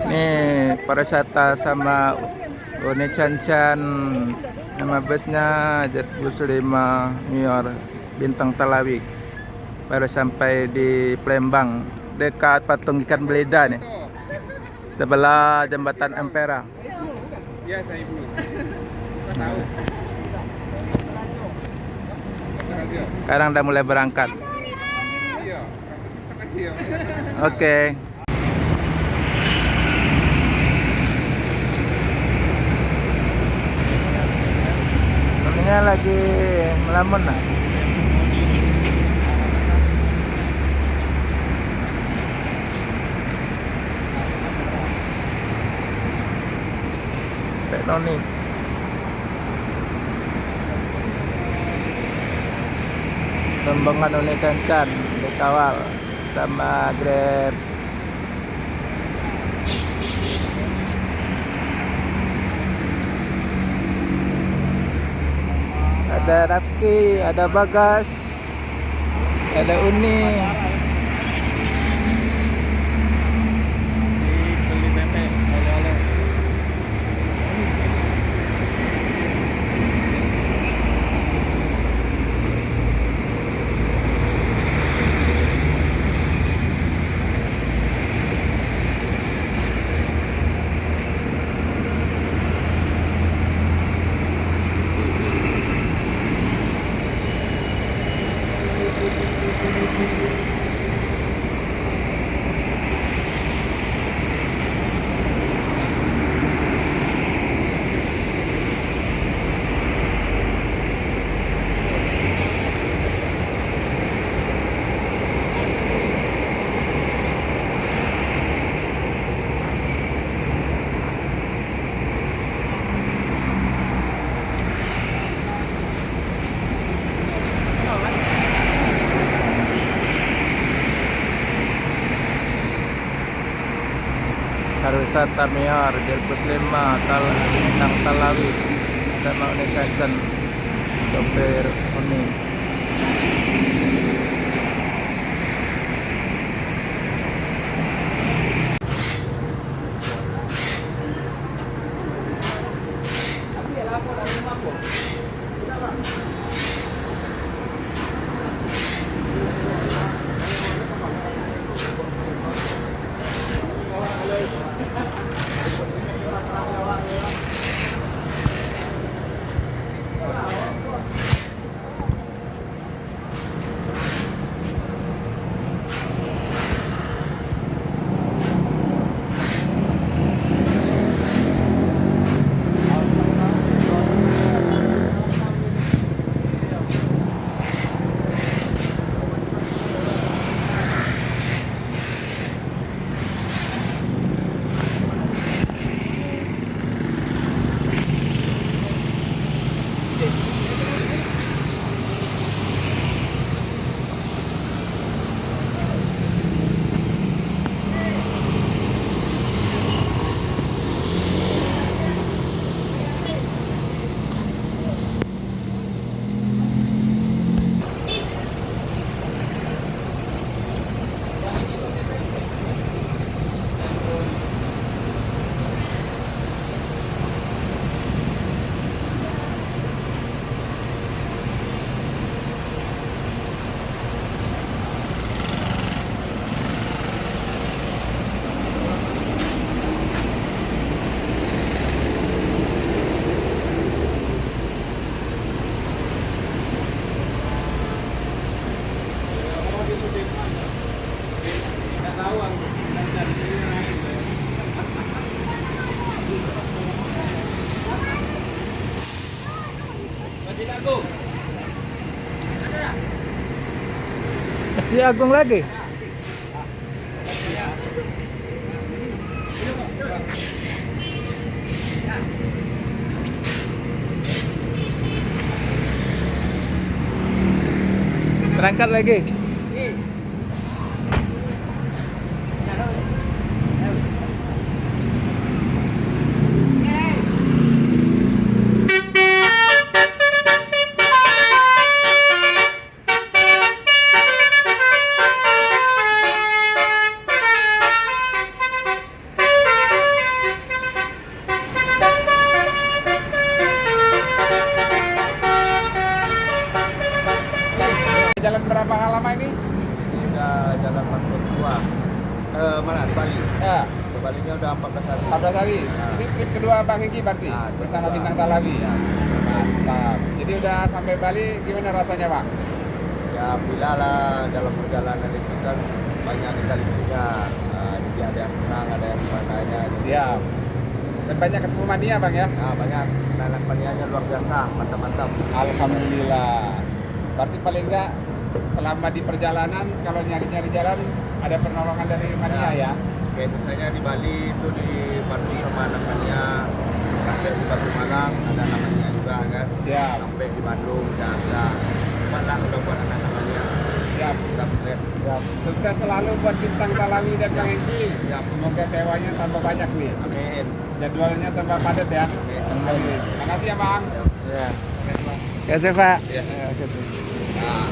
Nih pariwisata sama Uni Cancan, nama busnya Jet Bus 5 Mior Bintang Talawi. Baru sampai di Palembang, dekat patung ikan belida nih, sebelah jembatan Ampera. Iya, saya ibu. Tahu. Sekarang udah mulai berangkat. Iya. Oke. Namanya lagi melamun lah. Noni. Rombongan Uni Cancan dikawal sama Grab. Ada Rafki, ada Bagas, ada Uni. Beli bebek, oleh-oleh. Pariwisata Mior Jet Bus 5 Bintang Talawi sama Uni Cancan, sopir Uni. Masih Agung lagi. Berangkat lagi. jalan berapa lama ini? Ini udah jalan 42. Mana di Bali? Ya, Ke Balinya udah 14 hari. 14 hari. Ya. Ini trip kedua Bang Hengki berarti? Ya, Bersama kedua. Bintang Talawi? Ya. Mantap. Jadi udah sampai Bali, gimana rasanya Bang? Ya bila lah dalam perjalanan itu kan banyak sekali punya. Jadi ada yang senang, ada yang gimana. Siap. Dan banyak ketemu mania Bang ya? Nah, banyak anak manianya luar biasa, mantap-mantap. Alhamdulillah. Berarti paling enggak selama di perjalanan kalau nyari-nyari jalan ada pertolongan dari mania ya? Kayak misalnya di Bali itu dibantu sama anak mania, sampai di Batu Malang ada anak mania juga kan. Siap. Sampai di Bandung ada malah udah buat anak mania. Siap. Sampai Siap. Sukses selalu buat Bintang Talawi dan Bang Hengki. Siap. Semoga sewanya tambah banyak nih. amin. Jadwalnya tambah padat ya. Amin. Makasih ya Bang. Ya. Kasih Pak. Ya. Ya, gitu. Nah.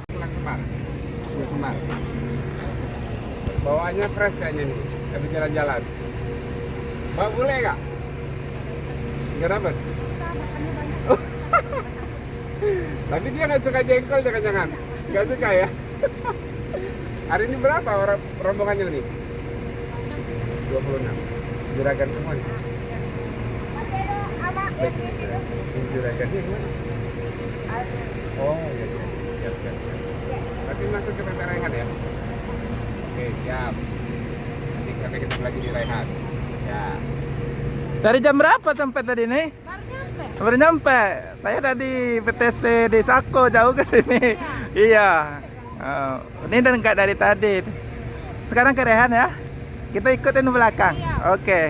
Pulang kemar. Pulang kemar. Bawaannya fresh kayaknya nih. Habis jalan-jalan. Bang boleh nggak? Nggak dapat. Tapi dia nggak suka jengkol jangan-jangan. Nggak suka ya? Hari ini berapa orang rombongannya nih? 26. Juragan semua nih. Juragannya gimana? Oh iya iya. Siap, siap, siap. Tapi masuk ke PT Raihan ya? Oke siap. Nanti sampai ketemu lagi di Raihan. Ya. Dari jam berapa sampai tadi nih? Baru nyampe. Baru nyampe. Saya tadi PTC di Sako jauh ke sini. Iya. Oh, ini dan enggak dari tadi. Sekarang ke Rehan ya. Kita ikutin belakang. Iya. Oke.